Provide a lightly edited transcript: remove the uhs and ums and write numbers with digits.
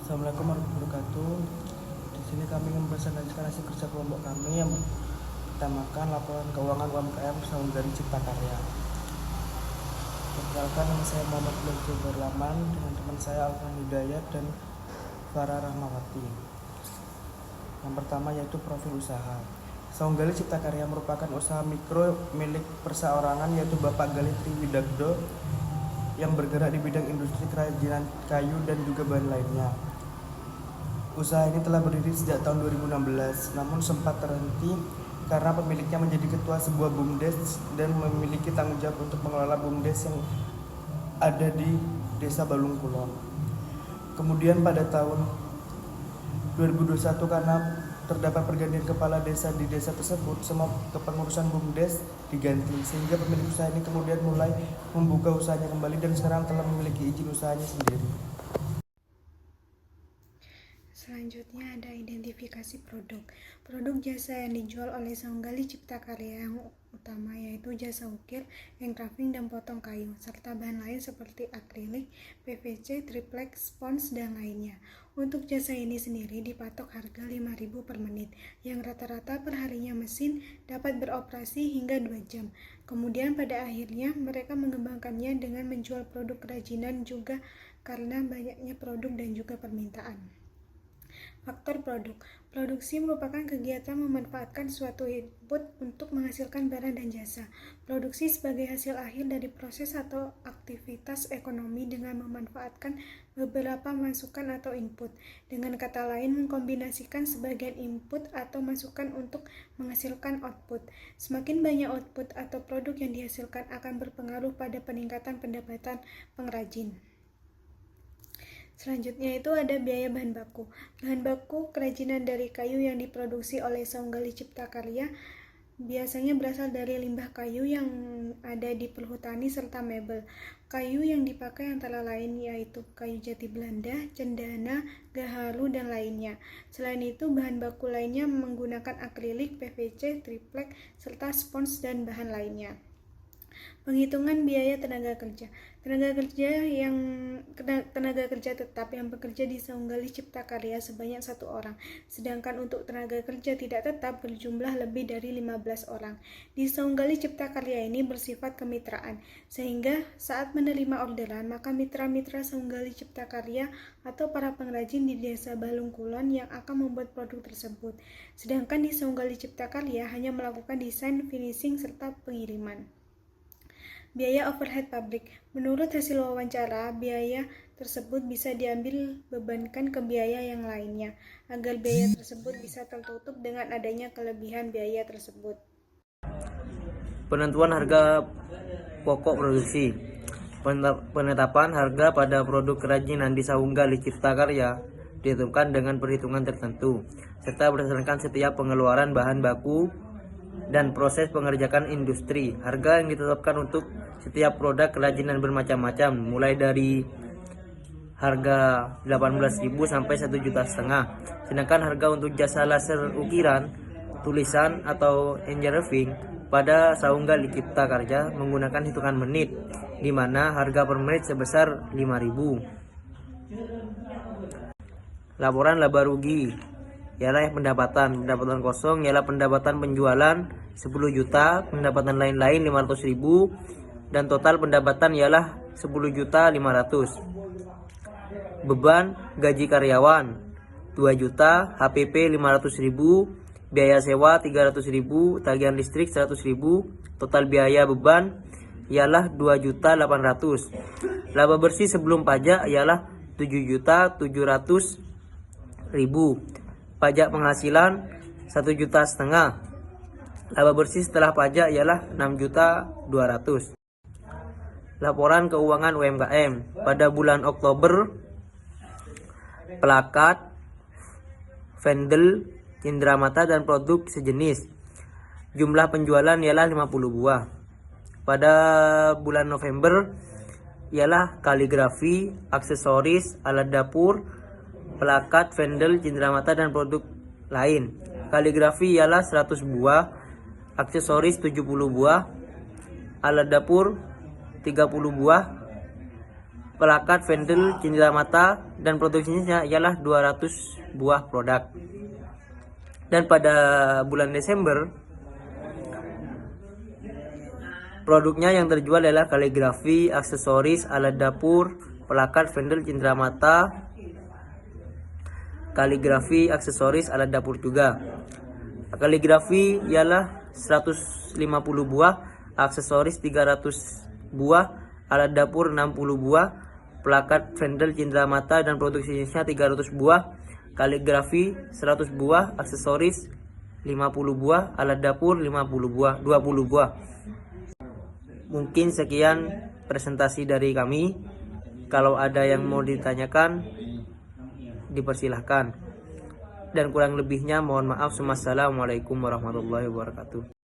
Assalamualaikum warahmatullahi wabarakatuh. Di sini kami mempresentasikan hasil kerja kelompok kami yang bertemakan laporan keuangan UMKM Saunggali Cipta Karya. Perkenalkan, nama saya Muhammad Belki Berlaman dengan teman saya Alvan Hidayat dan Farah Rahmawati. Yang pertama yaitu profil usaha. Saunggali Cipta Karya merupakan usaha mikro milik perseorangan yaitu Bapak Galih Triwidagdo yang bergerak di bidang industri kerajinan kayu dan juga bahan lainnya. Usaha ini telah berdiri sejak tahun 2016, namun sempat terhenti karena pemiliknya menjadi ketua sebuah BUMDes dan memiliki tanggung jawab untuk mengelola BUMDes yang ada di Desa Balung Kulon. Kemudian pada tahun 2021 karena terdapat pergantian kepala desa di desa tersebut, semua kepengurusan BUMDes diganti sehingga pemilik usaha ini kemudian mulai membuka usahanya kembali dan sekarang telah memiliki izin usahanya sendiri. Selanjutnya ada identifikasi produk. Produk jasa yang dijual oleh Saunggali Cipta Karya yang utama yaitu jasa ukir, engraving dan potong kayu, serta bahan lain seperti akrilik, PVC, triplex, spons, dan lainnya. Untuk jasa ini sendiri dipatok harga 5.000 per menit, yang rata-rata perharinya mesin dapat beroperasi hingga 2 jam. Kemudian pada akhirnya mereka mengembangkannya dengan menjual produk kerajinan juga karena banyaknya produk dan juga permintaan. Faktor produk. Produksi merupakan kegiatan memanfaatkan suatu input untuk menghasilkan barang dan jasa. Produksi sebagai hasil akhir dari proses atau aktivitas ekonomi dengan memanfaatkan beberapa masukan atau input. Dengan kata lain, mengkombinasikan sebagian input atau masukan untuk menghasilkan output. Semakin banyak output atau produk yang dihasilkan akan berpengaruh pada peningkatan pendapatan pengrajin. Selanjutnya itu ada biaya bahan baku. Bahan baku kerajinan dari kayu yang diproduksi oleh Saunggali Cipta Karya biasanya berasal dari limbah kayu yang ada di perhutani serta mebel. Kayu yang dipakai antara lain yaitu kayu jati Belanda, cendana, gaharu, dan lainnya. Selain itu, bahan baku lainnya menggunakan akrilik, PVC, triplex, serta spons dan bahan lainnya. Penghitungan biaya tenaga kerja. Tenaga kerja tetap yang bekerja di Saunggali Cipta Karya sebanyak 1 orang, sedangkan untuk tenaga kerja tidak tetap berjumlah lebih dari 15 orang. Di Saunggali Cipta Karya ini bersifat kemitraan, sehingga saat menerima orderan, maka mitra-mitra Saunggali Cipta Karya atau para pengrajin di Desa Balung Kulon yang akan membuat produk tersebut. Sedangkan di Saunggali Cipta Karya hanya melakukan desain, finishing, serta pengiriman. Biaya overhead pabrik. Menurut hasil wawancara, biaya tersebut bisa diambil bebankan ke biaya yang lainnya, agar biaya tersebut bisa tertutup dengan adanya kelebihan biaya tersebut. Penentuan harga pokok produksi. Penetapan harga pada produk kerajinan di Saunggali Cipta Karya ditentukan dengan perhitungan tertentu, serta berdasarkan setiap pengeluaran bahan baku dan proses pengerjaan industri. Harga yang ditetapkan untuk setiap produk kerajinan bermacam-macam, mulai dari harga 18.000 sampai 1,5 juta. Sedangkan harga untuk jasa laser ukiran, tulisan atau engraving pada Saunggali Cipta Karya menggunakan hitungan menit, di mana harga per menit sebesar 5.000. Laporan laba rugi ialah pendapatan kosong ialah pendapatan penjualan 10 juta, pendapatan lain-lain 500.000, dan total pendapatan ialah 10.500.000. Beban gaji karyawan 2 juta, HPP 500.000, biaya sewa 300.000, tagihan listrik 100.000, total biaya beban ialah 2.800.000. Laba bersih sebelum pajak ialah 7.700.000. Pajak penghasilan 1,5 juta. Laba bersih setelah pajak ialah 6.200.000. Laporan keuangan UMKM pada bulan Oktober, plakat, vendel, cindramata dan produk sejenis. Jumlah penjualan ialah 50 buah. Pada bulan November ialah kaligrafi, aksesoris, alat dapur, plakat, vendel, cindramata dan produk lain. Kaligrafi ialah 100 buah, aksesoris 70 buah, alat dapur 30 buah, plakat, vendel, cindera mata, dan produksinya ialah 200 buah produk. Dan pada bulan Desember, produknya yang terjual adalah kaligrafi, aksesoris, alat dapur, plakat, vendel, cindera mata, kaligrafi, aksesoris, alat dapur juga. Kaligrafi ialah 150 buah, aksesoris 300 buah, alat dapur 60 buah, plakat, vendel, cindera mata, dan produksinya 300 buah. Kaligrafi 100 buah, aksesoris 50 buah, alat dapur 20 buah. Mungkin sekian presentasi dari kami. Kalau ada yang mau ditanyakan, dipersilahkan. Dan kurang lebihnya mohon maaf. Wassalamualaikum warahmatullahi wabarakatuh.